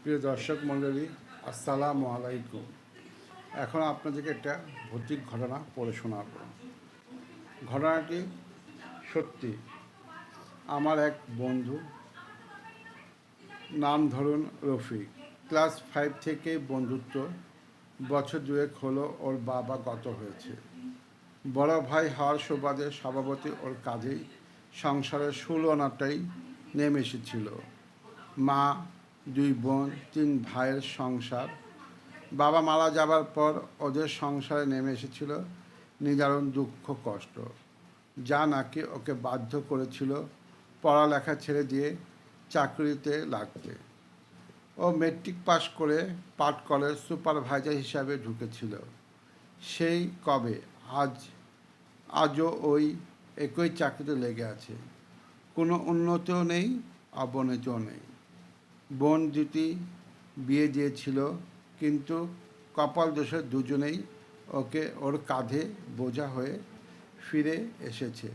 প্রিয় দর্শক মণ্ডলী, আসসালামু আলাইকুম। এখন আপনাদেরকে একটা ভৌতিক ঘটনা পড়ে শোনাব। ঘটনাটি সত্যি। আমার এক বন্ধু, নাম ধরুন রফিক। ক্লাস 5 থেকে বন্ধুত্ব। বছর দুয়েক হলো ওর বাবা গত হয়েছে। বড় ভাই হওয়ার সুবাদে স্বভাবতই ওর কাজেই সংসারের ষোল আনাটাই নেমে এসেছিল। মা, 2 বোন, 3 ভাইয়ের সংসার। বাবা মারা যাবার পর ওদের সংসারে নেমে এসেছিল নিদারুণ দুঃখ কষ্ট, যা নাকি ওকে বাধ্য করেছিল পড়ালেখা ছেড়ে দিয়ে চাকরিতে লাগতে। ও মেট্রিক পাশ করে পাট কলেজ সুপারভাইজার হিসাবে ঢুকেছিল। সেই কবে, আজও ওই একই চাকরিতে লেগে আছে। কোনো উন্নতিও নেই, অবনতিও নেই। বোন দুটি বিয়ে দিয়েছিল, কিন্তু কপাল দোষে দুজনেই ওর কাঁধে বোঝা হয়ে ফিরে এসেছে,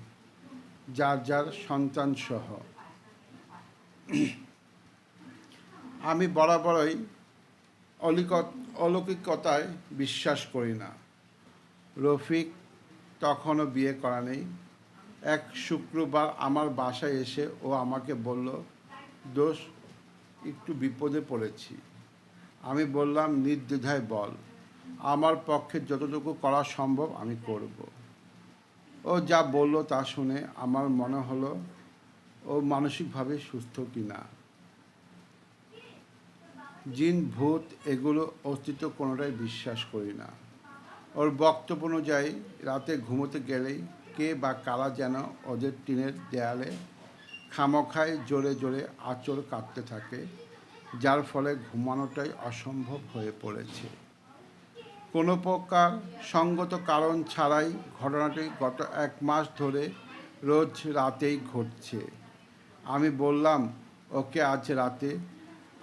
যার যার সন্তান সহ। আমি বরাবরই অলৌকিকতায় বিশ্বাস করি না। রফিক তখনও বিয়ে করা নেই। এক শুক্রবার আমার বাসায় এসে ও আমাকে বলল, দোষ, একটু বিপদে পড়েছি। আমি বললাম, নির্দ্বিধায় বল, আমার পক্ষে যতটুকু করা সম্ভব আমি করব। ও যা বলল তা শুনে আমার মনে হলো ও মানসিকভাবে সুস্থ কিনা। জিন, ভূত এগুলো অস্তিত্ব কোনোটাই বিশ্বাস করি না। ওর বক্তব্য অনুযায়ী রাতে ঘুমোতে গেলেই কে বা কারা যেন ওদের টিনের দেয়ালে খামোখায় জোরে জোরে আঁচড় কাটতে থাকে, যার ফলে ঘুমানোটাই অসম্ভব হয়ে পড়েছে। কোনো প্রকার সঙ্গত কারণ ছাড়াই ঘটনাটি গত 1 মাস ধরে রোজ রাতেই ঘটছে। আমি বললাম, ওকে আজ রাতে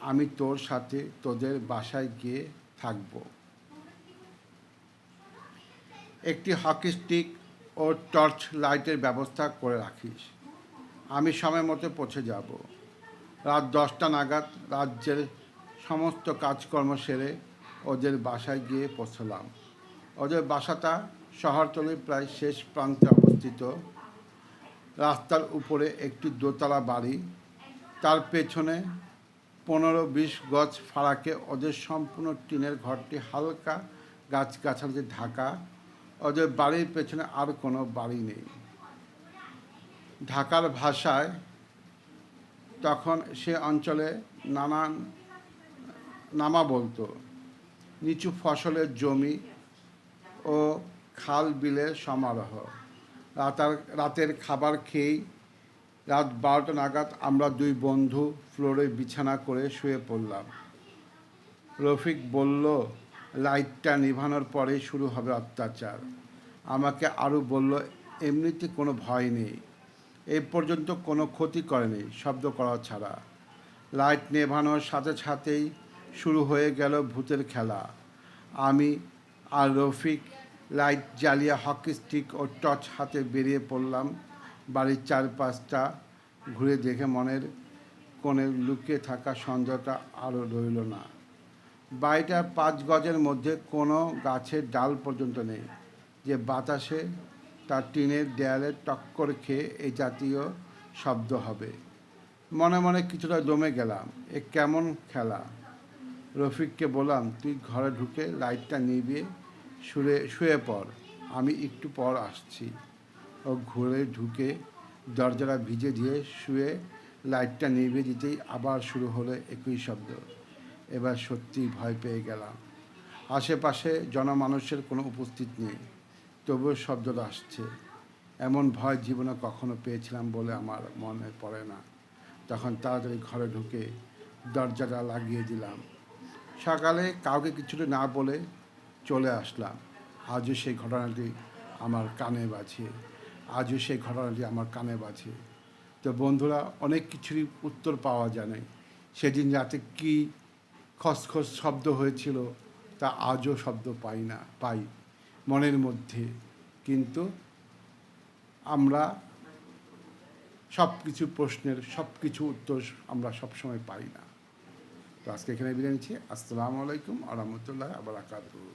আমি তোর সাথে তোদের বাসায় গিয়ে থাকব। একটি হকি স্টিক ও টর্চ লাইটের ব্যবস্থা করে রাখিস। আমি সময় মতো পৌঁছে যাব। রাত 10টা নাগাদ রাজ্যের সমস্ত কাজকর্ম সেরে ওদের বাসায় গিয়ে পৌঁছলাম। ওদের বাসাটা শহরতলির প্রায় শেষ প্রান্তে অবস্থিত। রাস্তার উপরে একটি দোতলা বাড়ি, তার পেছনে 15-20 গজ ফারাকে ওদের সম্পূর্ণ টিনের ঘরটি হালকা গাছগাছালিতে ঢাকা। ওদের বাড়ির পেছনে আর কোনো বাড়ি নেই। ঢাকার ভাষায় তখন সে অঞ্চলে নামা বলতো। নিচু ফসলের জমি ও খাল বিলের সমারোহ। রাতের খাবার খেয়েই রাত 12টা নাগাদ আমরা 2 বন্ধু ফ্লোরে বিছানা করে শুয়ে পড়লাম। রফিক বলল, লাইটটা নিভানোর পরেই শুরু হবে অত্যাচার। আমাকে আরও বলল, এমনিতে কোনো ভয় নেই, এই পর্যন্ত কোনো ক্ষতি করেনি শব্দ করা ছাড়া। লাইট নেভানোর সাথে সাথেই শুরু হয়ে গেল ভূতের খেলা। আমি আর রফিক লাইট জ্বালিয়ে হকি স্টিক ও টর্চ হাতে বেরিয়ে পড়লাম। বাড়ির চারপাশটা ঘুরে দেখে মনের কোণে লুকিয়ে থাকা সন্দেহটা আরও রইল না। বাড়িটার 5 গজের মধ্যে কোনো গাছের ডাল পর্যন্ত নেই যে বাতাসে তার টিনের দেয়ালে টক্কর খেয়ে এই জাতীয় শব্দ হবে। মনে মনে কিছুটা দমে গেলাম। এ কেমন খেলা? রফিককে বললাম, তুই ঘরে ঢুকে লাইটটা নিভিয়ে শুয়ে পড়, আমি একটু পর আসছি। ও ঘরে ঢুকে দরজাটা ভিজে দিয়ে শুয়ে লাইটটা নিভিয়ে দিতেই আবার শুরু হলো একই শব্দ। এবার সত্যিই ভয় পেয়ে গেলাম। আশেপাশে জনমানুষের কোনো উপস্থিত নেই, তবুও শব্দটা আসছে। এমন ভয় জীবনে কখনো পেয়েছিলাম বলে আমার মনে পড়ে না। তখন তাড়াতাড়ি ঘরে ঢুকে দরজাটা লাগিয়ে দিলাম। সকালে কাউকে কিছুটা না বলে চলে আসলাম। আজও সেই ঘটনাটি আমার কানে বাজে। তো বন্ধুরা, অনেক কিছুরই উত্তর পাওয়া যায় না। সেদিন রাতে কী খসখস শব্দ হয়েছিল তা আজও শব্দ পাই মনের মধ্যে, কিন্তু আমরা সব কিছু প্রশ্নের সব কিছু উত্তর আমরা সবসময় পাই না। তো আজকে এখানে বিদায় নিচ্ছি। আসসালামু আলাইকুম আ রহমতুল্লাহ আ বারাকাতুহু।